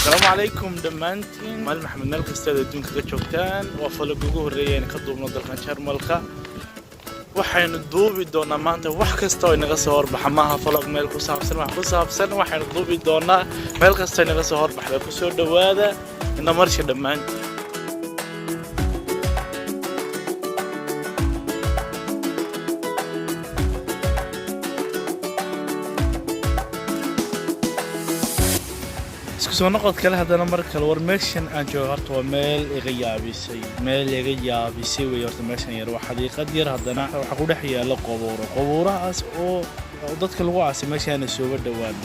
السلام عليكم دمانتين مال محمد ملك استاذ الدين كجوجتان وفلقوه الريان كدوبنا dalkan Jarmalka waxaynu duubi doonaa maanta wax kasta oo inaga soo horbaxa maaha falaq meel ku saabsan waxaynu duubi doonaa meel kasta inaga soo horbaxda ku soo dhawaada ina marshi dhamaan soo noqod kale hadana markale war meeshan aan joogo horta waa meel iga yaabisay way horta meeshan yar waxa xadiiqad yar hadana waxa ku dhex yaala qobuurahaas oo dadka lagu aasay meeshan soo dhawaan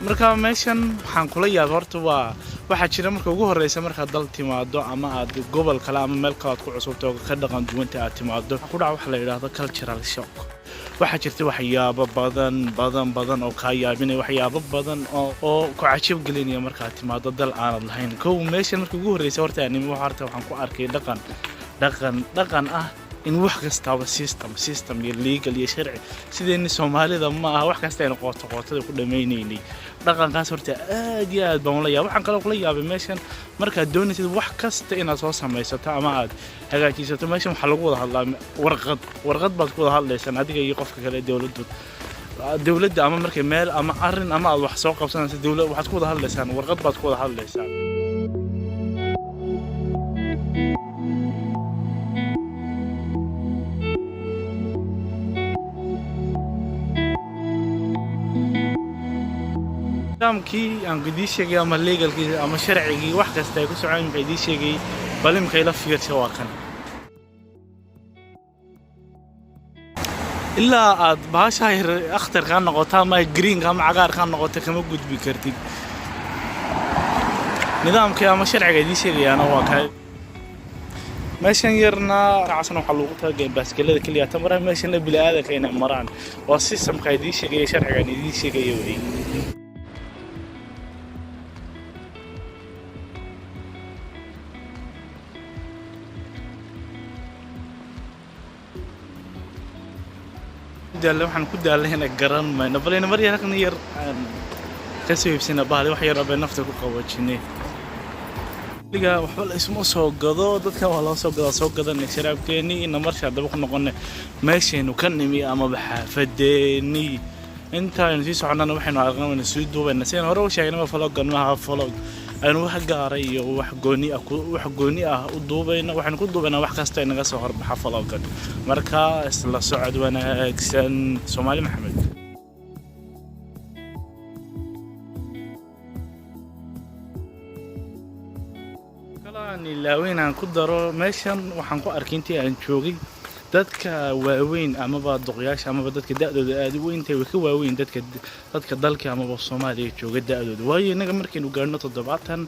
marka meeshan waxaan kula yaab horta waxa jira marka ugu horeysa marka dal timaado ama aad gobol kale ama meel kale aad ku cusubto ka dhaqan duwanta aad timaado ku dhac wax la yiraahdo cultural shock waxa jirta waxyaabo badan oo ka yaabinay waxyaabo badan oo ku cajib gelinaya marka aad timaado dal aan lahayn kow meeshan marka ugu horeysa horta waxaan ku arkay dhaqan ah in wax kasta system iyo legal iyo sharci sideen Soomaalida ma aha wax kasta ay qoto ku dhameynayni dhaqankaas horta aad iyo aad baan la yaab waxaan kale kula yaabay meeshan marka doonaysid wax kasta inaad soo samaysato ama aad hagaajisato meeshan waxa lagu wada hadlaa warqad baad ku wada hadlaysan adiga iyo qofka kale dawladda ama markay meel ama arin ama aad wax soo qabsanayso dawladda waxaad ku wada hadlaysan warqad baad ku wada hadlaysan nidaamkii aan gudii sheegay ama legalkii ama sharcigii wax kasta ay ku socon gudii sheegay balimka ila fiirsho waa kan illa aad baashay akhtar ka noqoto ama green ama cagaar ka noqoto kama gudbi kartid nidaamkii ama sharciga gudii sheegayana waa kay meeshan yarna raacan waxa lagu tagay baaskiilada kaliya tamara meeshan bilaadanka inay maraan waa systemka gudii sheegay sharciga gudii sheegay way دال waxaan ku daalnayna garan mayna balina mar yar ka soo iibsana baali wax yar oo nafta ku qaboojinay liga waxba la isma soo gado dadka waa la soo gadanay sharaabkeeni in marsha daba ku noqonay meeshaynu ka nimi ama xaafadeeni intaan si soconana waxaynu aqoonayna soo duubayna seen hore u sheegnay faloogan ma falog aynu wax gaaray iyo wax gooni ah u duubayna waxaan ku duubaynaa wax kasta inaga soo horbaxa faloogan marka isla socod wanaagsan Soomaali Maxamed kalaan ilaaween ku daro meeshan waxaan ku arkay intii aan joogay dadka waaweyn ama duqyaasha ama dadka da'dooda aad u weyn tahay ka waaweyn dadka dalka ama Soomaaliya jooga da'dooda waayo inaga markaynu gaarno 70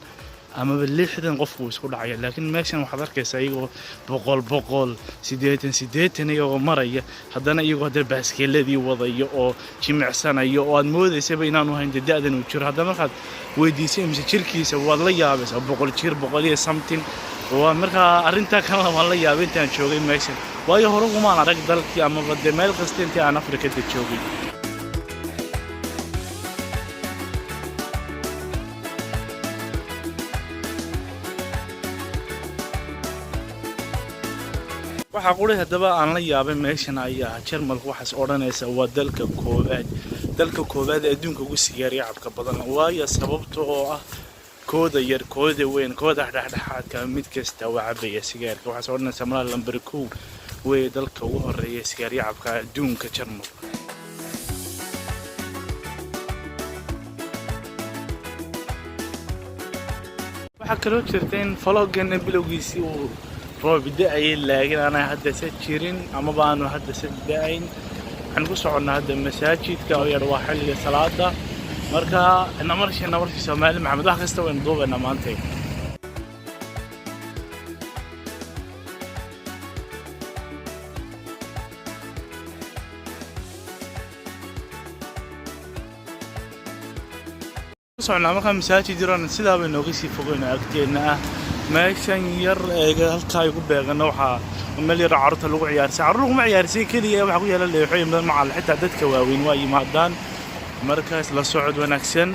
ama 60 qof uu isku dhacay laakiin meeshan waxaad arkaysaa iyagoo boqol 80 iyagoo maraya haddana iyagoo baaskiiladii wadayo oo jimicsanayo oo aad moodaysay inaanu hayn da'dan uu jiro haddana markaad weydiisay mise jirkiisa waad la yaabaysaa boqol iyo something waa marka arinta kale waan la yaabay intaan joogay meeshan waayo hore uma arag dalkii ama meel kasta intii aan Afrika ka joogay waxa qori hadaba aan la yaabay meeshan ayaa Jarmalku waxaas oranaysa waa dalka koobaad adduunka ugu sigaariya cabka badan waayo sababtoo ah kooda yar kooda weyn kooda dhaxdhaxaadka mid kasta waa cabaya sigaarka waxa soo dhanaysa malaha lambar 2 way dalka ugu horeeyay sigaariya cabka adduunka Jarmalka waxa kale oo jirta in faloogan bilowgiisii uu roob da'ay laakiin ana hadda jirin ama baanu hadda da'ayn waxaan ku soconaa hadda masaajidka oo yar waa xilliga salaada marka ina markii Soomaali Maxamed wax kasta waan duubanaa maanta socnaa marka masaajid jiraan sidaa bay nooga sii fogeynaa agteena meeshan yar halka ay ku beegan meel yar carruurta lagu ciyaarsiiyo carruur laguma ciyaarsiiyo keliya waxa ku yaala leexooyin badan macal xitaa dadka waaweyn waa yimaadaan markaas la socod wanaagsan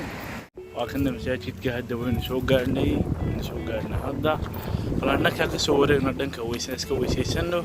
waa kana masaajidka hadda waynu soo gaarnay hadda falaanaka ka soo wareegno dhanka iska weysaysano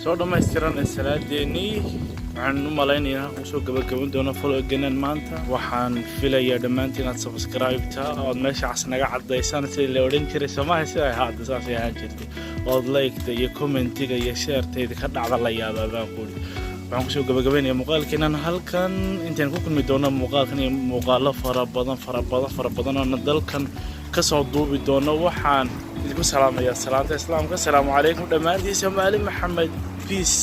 soo dhammaystiran salaadeenii waxaan u malaynayaa inaan soo gabagaban doono follow-ganan maanta waxaan filayaa dhammaantiin inaad subscribe-ta ood meesha cas naga cadaysaan sidii la odhan jiray Soomaali sida hadda saas ay ahaan jirtay ood like-da iyo comment-iga iyo share-tayda ka dhacda la yaabaa baan ku waxaan ku soo gabagabeynayaa muuqaalkeenan halkan intaan ku kulmi doono muuqaalkan iyo muuqaalo fara badan oo dalkan ka soo duubi doono waxaan idinku salaamayaa salaanta islaamka assalaamu calaykum dhammaantiin Soomaali Maxamed peace